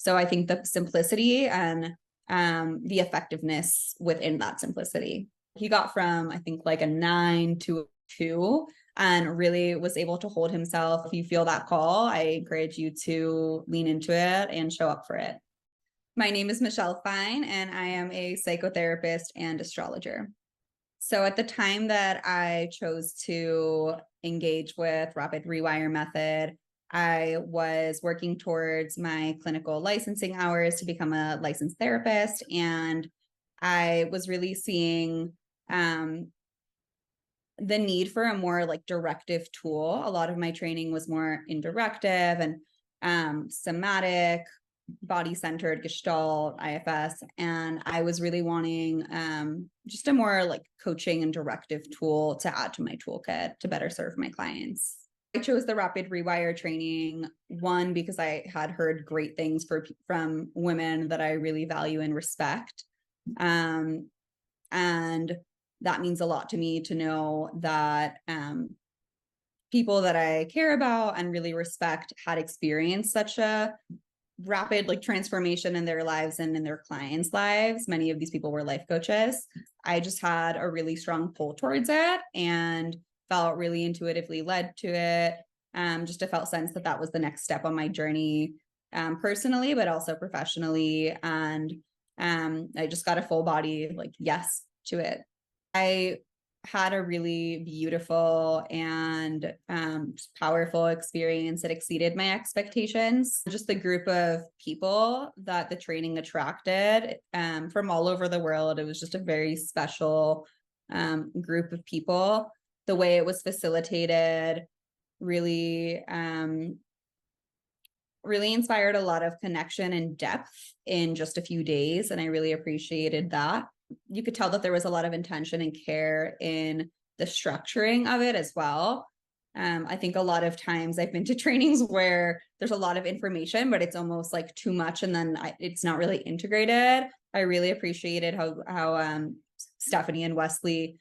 So I think the simplicity and the effectiveness within that simplicity. He got from, I think, like a 9 to a 2 and really was able to hold himself. If you feel that call, I encourage you to lean into it and show up for it. My name is Michelle Fein, and I am a psychotherapist and astrologer. So at the time that I chose to engage with Rapid Rewire method, I was working towards my clinical licensing hours to become a licensed therapist. And I was really seeing the need for a more like directive tool. A lot of my training was more in directive and somatic, body-centered, Gestalt, IFS, and I was really wanting just a more like coaching and directive tool to add to my toolkit to better serve my clients. I chose the Rapid Rewire training, one, because I had heard great things from women that I really value and respect. And that means a lot to me to know that people that I care about and really respect had experienced such a rapid like transformation in their lives and in their clients' lives. Many of these people were life coaches. I just had a really strong pull towards it and felt really intuitively led to it. Just a felt sense that that was the next step on my journey, personally, but also professionally. And I just got a full body like yes to it. I had a really beautiful and powerful experience that exceeded my expectations. Just the group of people that the training attracted from all over the world. It was just a very special group of people. The way it was facilitated really really inspired a lot of connection and depth in just a few days, and I really appreciated that. You could tell that there was a lot of intention and care in the structuring of it as well. I think a lot of times I've been to trainings where there's a lot of information, but it's almost like too much, and then it's not really integrated. I really appreciated how Stephanie and Wesley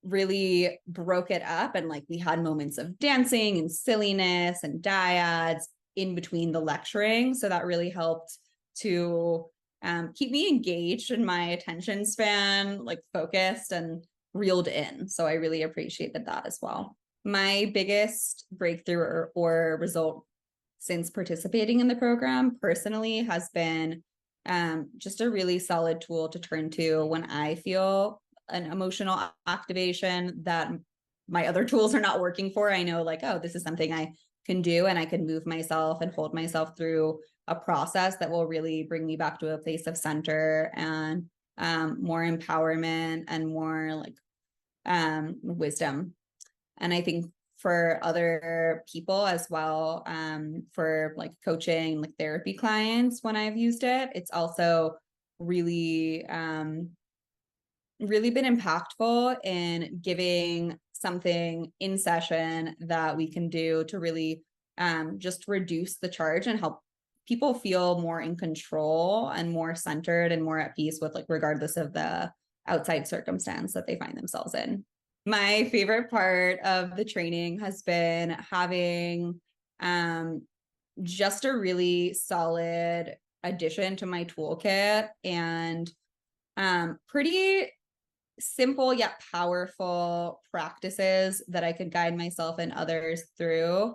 really broke it up, and like we had moments of dancing and silliness and dyads in between the lecturing. So that really helped to keep me engaged and my attention span like focused and reeled in. So I really appreciated that as well. My biggest breakthrough or result since participating in the program personally has been just a really solid tool to turn to when I feel an emotional activation that my other tools are not working for. I know like, oh, this is something I can do, and I can move myself and hold myself through a process that will really bring me back to a place of center and more empowerment and more like wisdom. And I think for other people as well, for like coaching, like therapy clients, when I've used it, it's also really really been impactful in giving something in session that we can do to really just reduce the charge and help people feel more in control and more centered and more at peace with like regardless of the outside circumstance that they find themselves in. My favorite part of the training has been having just a really solid addition to my toolkit and pretty simple yet powerful practices that I could guide myself and others through,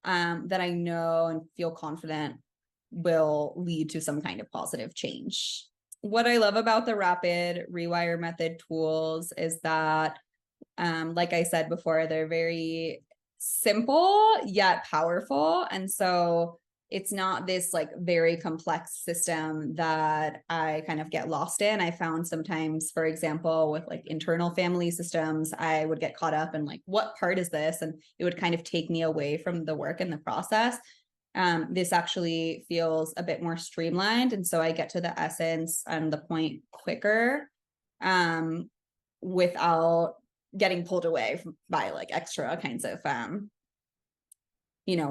that I know and feel confident will lead to some kind of positive change. What I love about the Rapid Rewire method tools is that, like I said before, they're very simple yet powerful. And so it's not this like very complex system that I kind of get lost in. I found sometimes, for example, with like internal family systems, I would get caught up in like, what part is this? And it would kind of take me away from the work and the process. This actually feels a bit more streamlined. And so I get to the essence and the point quicker without getting pulled away by like extra kinds of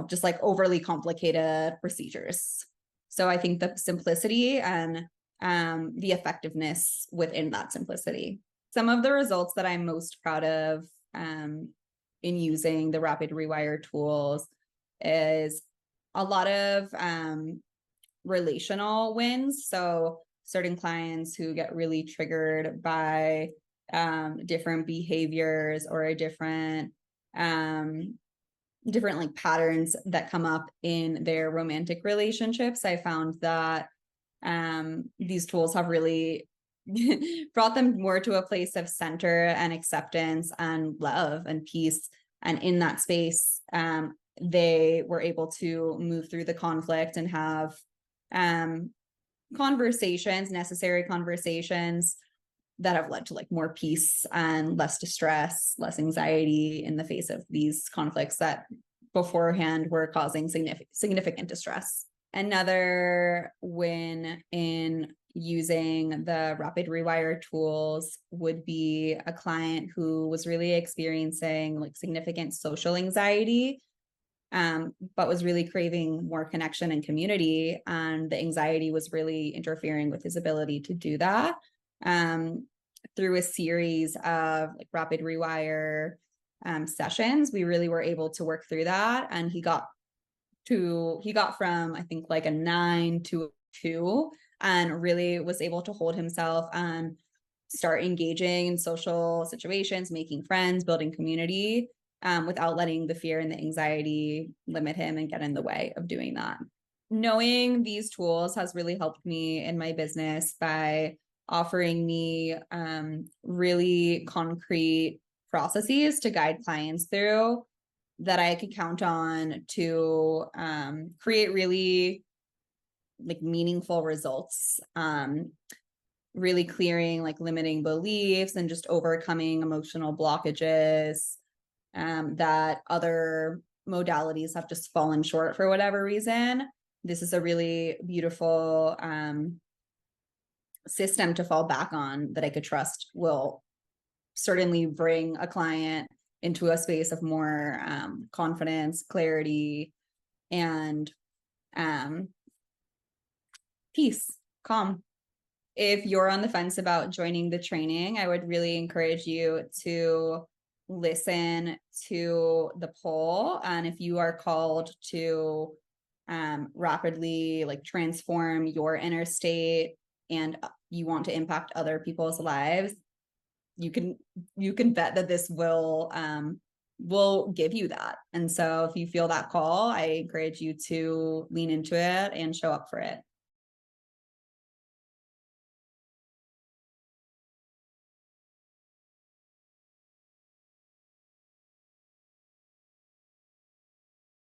just like overly complicated procedures. So I think the simplicity and the effectiveness within that simplicity. Some of the results that I'm most proud of in using the Rapid Rewire tools is a lot of relational wins. So certain clients who get really triggered by different behaviors or a different like patterns that come up in their romantic relationships. I found that these tools have really brought them more to a place of center and acceptance and love and peace. And in that space, they were able to move through the conflict and have conversations, necessary conversations that have led to like more peace and less distress, less anxiety in the face of these conflicts that beforehand were causing significant distress. Another win in using the rapid rewire tools would be a client who was really experiencing like significant social anxiety, but was really craving more connection and community. And the anxiety was really interfering with his ability to do that. Through a series of like rapid rewire sessions, we really were able to work through that. And he got from, I think, like a 9 to a 2, and really was able to hold himself and start engaging in social situations, making friends, building community, without letting the fear and the anxiety limit him and get in the way of doing that. Knowing these tools has really helped me in my business by offering me really concrete processes to guide clients through that I could count on to create really like meaningful results, really clearing like limiting beliefs and just overcoming emotional blockages that other modalities have just fallen short for whatever reason. This is a really beautiful system to fall back on that I could trust will certainly bring a client into a space of more confidence, clarity, and peace, calm. If you're on the fence about joining the training, I would really encourage you to listen to the poll. And if you are called to rapidly like transform your inner state and you want to impact other people's lives, you can bet that this will give you that. And so if you feel that call, I encourage you to lean into it and show up for it.